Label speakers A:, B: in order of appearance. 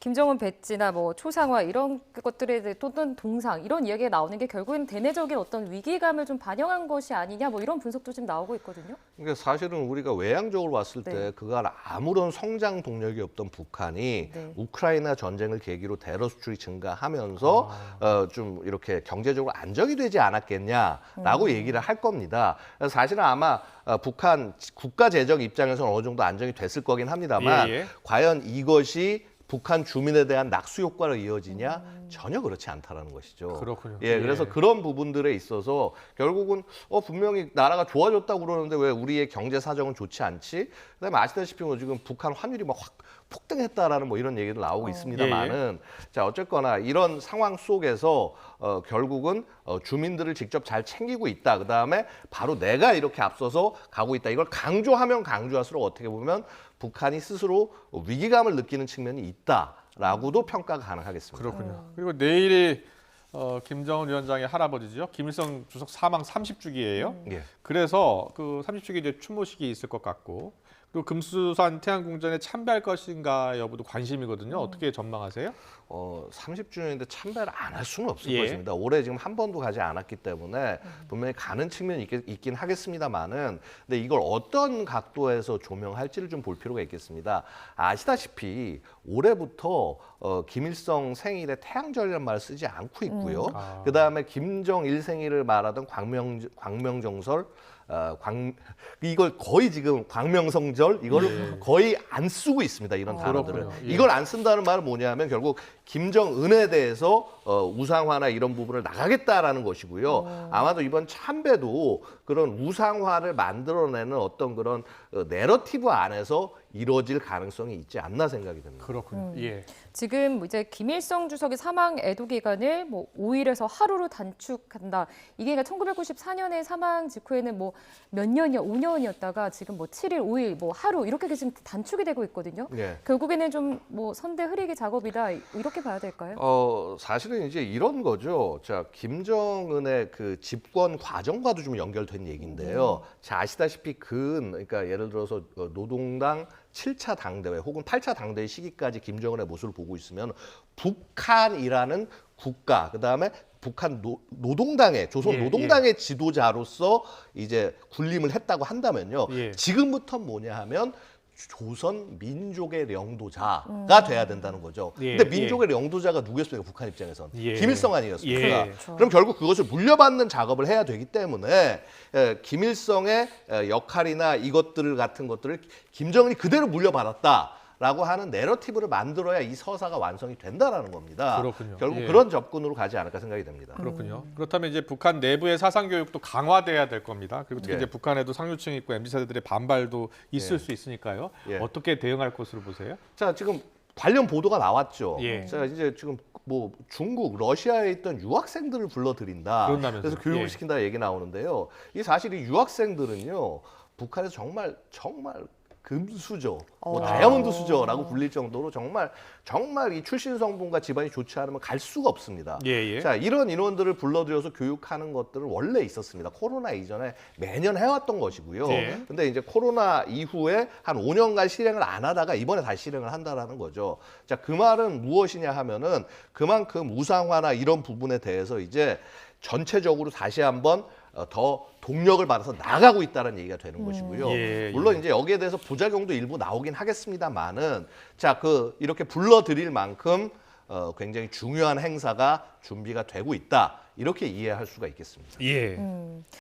A: 김정은 배지나 뭐 초상화 이런 것들에 대해 또는 동상 이런 이야기가 나오는 게 결국엔 대내적인 어떤 위기감을 좀 반영한 것이 아니냐 뭐 이런 분석도 지금 나오고 있거든요.
B: 그러니까 사실은 우리가 외향적으로 봤을 때
A: 네.
B: 그간 아무런 성장 동력이 없던 북한이
A: 네.
B: 우크라이나 전쟁을 계기로 대러 수출이 증가하면서 좀 이렇게 경제적으로 안정이 되지 않았겠냐라고 얘기를 할 겁니다. 그래서 사실은 아마 북한 국가 재정 입장에서는 어느 정도 안정이 됐을 거긴 합니다만
C: 예, 예.
B: 과연 이것이 북한 주민에 대한 낙수 효과로 이어지냐? 전혀 그렇지 않다라는 것이죠.
C: 그렇군요.
B: 예, 그래서
C: 예.
B: 그런 부분들에 있어서 결국은 분명히 나라가 좋아졌다고 그러는데 왜 우리의 경제 사정은 좋지 않지? 그다음에 아시다시피 뭐 지금 북한 환율이 막 확 폭등했다라는 뭐 이런 얘기도 나오고 있습니다만은 자 어쨌거나 이런 상황 속에서 결국은 주민들을 직접 잘 챙기고 있다. 그다음에 바로 내가 이렇게 앞서서 가고 있다. 이걸 강조하면 강조할수록 어떻게 보면 북한이 스스로 위기감을 느끼는 측면이 있다라고도 평가가 가능하겠습니다.
C: 그렇군요. 그리고 내일이 김정은 위원장의 할아버지죠. 김일성 주석 사망 30주기예요.
B: 예.
C: 그래서 그 30주기 이제 추모식이 있을 것 같고 그리고 금수산 태양궁전에 참배할 것인가 여부도 관심이거든요. 어떻게 전망하세요?
B: 30주년인데 참배를 안 할 수는 없을
C: 예.
B: 것입니다. 올해 지금 한 번도 가지 않았기 때문에 분명히 가는 측면이 있긴 하겠습니다만은 근데 이걸 어떤 각도에서 조명할지를 좀 볼 필요가 있겠습니다. 아시다시피 올해부터 김일성 생일에 태양절이라는 말을 쓰지 않고 있고요. 그다음에 김정일 생일을 말하던 광명정설 이걸 거의 지금 광명성절 이걸 거의 안 쓰고 있습니다. 이런 단어들을.
C: 그렇군요. 예.
B: 이걸 안 쓴다는 말은 뭐냐면 결국 김정은에 대해서 우상화나 이런 부분을 나가겠다라는 것이고요. 아마도 이번 참배도 그런 우상화를 만들어내는 어떤 그런 내러티브 안에서 이루어질 가능성이 있지 않나 생각이 듭니다.
C: 그렇군요. 예.
A: 지금 이제 김일성 주석의 사망 애도 기간을 뭐 5일에서 하루로 단축한다. 이게 1994년에 사망 직후에는 뭐 몇 년이요, 5년이었다가 지금 뭐 7일, 5일, 뭐 하루 이렇게 지금 단축이 되고 있거든요.
B: 예.
A: 결국에는 좀 뭐 선대 흐리기 작업이다 이렇게 봐야 될까요?
B: 사실은 이제 이런 거죠. 자, 김정은의 그 집권 과정과도 좀 연결된 얘기인데요. 자, 아시다시피 그러니까 예를 들어서 노동당 7차 당대회 혹은 8차 당대회 시기까지 김정은의 모습을 보고 있으면 북한이라는 국가, 그다음에 북한 노동당의 조선
C: 예,
B: 노동당의 지도자로서 이제 군림을 했다고 한다면요.
C: 예.
B: 지금부터 뭐냐 하면 조선 민족의 영도자가 돼야 된다는 거죠.
C: 예,
B: 근데 민족의 영도자가 누구였습니까? 북한 입장에선
C: 예.
B: 김일성 아니었습니까?
C: 예.
A: 그렇죠.
B: 그럼 결국 그것을 물려받는 작업을 해야 되기 때문에 김일성의 역할이나 이것들 같은 것들을 김정은이 그대로 물려받았다라고 하는 내러티브를 만들어야 이 서사가 완성이 된다라는 겁니다.
C: 그렇군요.
B: 결국
C: 예.
B: 그런 접근으로 가지 않을까 생각이 됩니다.
C: 그렇군요. 그렇다면 이제 북한 내부의 사상 교육도 강화돼야 될 겁니다. 그리고 특히
B: 예.
C: 이제 북한에도 상류층이 있고 MZ 세대들의 반발도 있을
B: 예.
C: 수 있으니까요.
B: 예.
C: 어떻게 대응할 것으로 보세요?
B: 자, 지금 관련 보도가 나왔죠.
C: 예.
B: 자, 이제 지금 뭐 중국, 러시아에 있던 유학생들을 불러들인다.
C: 그런다면서요.
B: 그래서 교육을
C: 예.
B: 시킨다 얘기 나오는데요. 이 사실 이 유학생들은요, 북한에서 정말 금수저, 뭐 다이아몬드 수저라고 불릴 정도로 정말 이 출신 성분과 집안이 좋지 않으면 갈 수가 없습니다.
C: 예, 예.
B: 자, 이런 인원들을 불러들여서 교육하는 것들은 원래 있었습니다. 코로나 이전에 매년 해왔던 것이고요.
C: 예.
B: 근데 이제 코로나 이후에 한 5년간 실행을 안 하다가 이번에 다시 실행을 한다라는 거죠. 자, 그 말은 무엇이냐 하면은 그만큼 우상화나 이런 부분에 대해서 이제 전체적으로 다시 한번 더 동력을 받아서 나가고 있다는 얘기가 되는 것이고요.
C: 예,
B: 물론
C: 예.
B: 이제 여기에 대해서 부작용도 일부 나오긴 하겠습니다만은 자, 이렇게 불러들일 만큼 굉장히 중요한 행사가 준비가 되고 있다. 이렇게 이해할 수가 있겠습니다.
C: 예.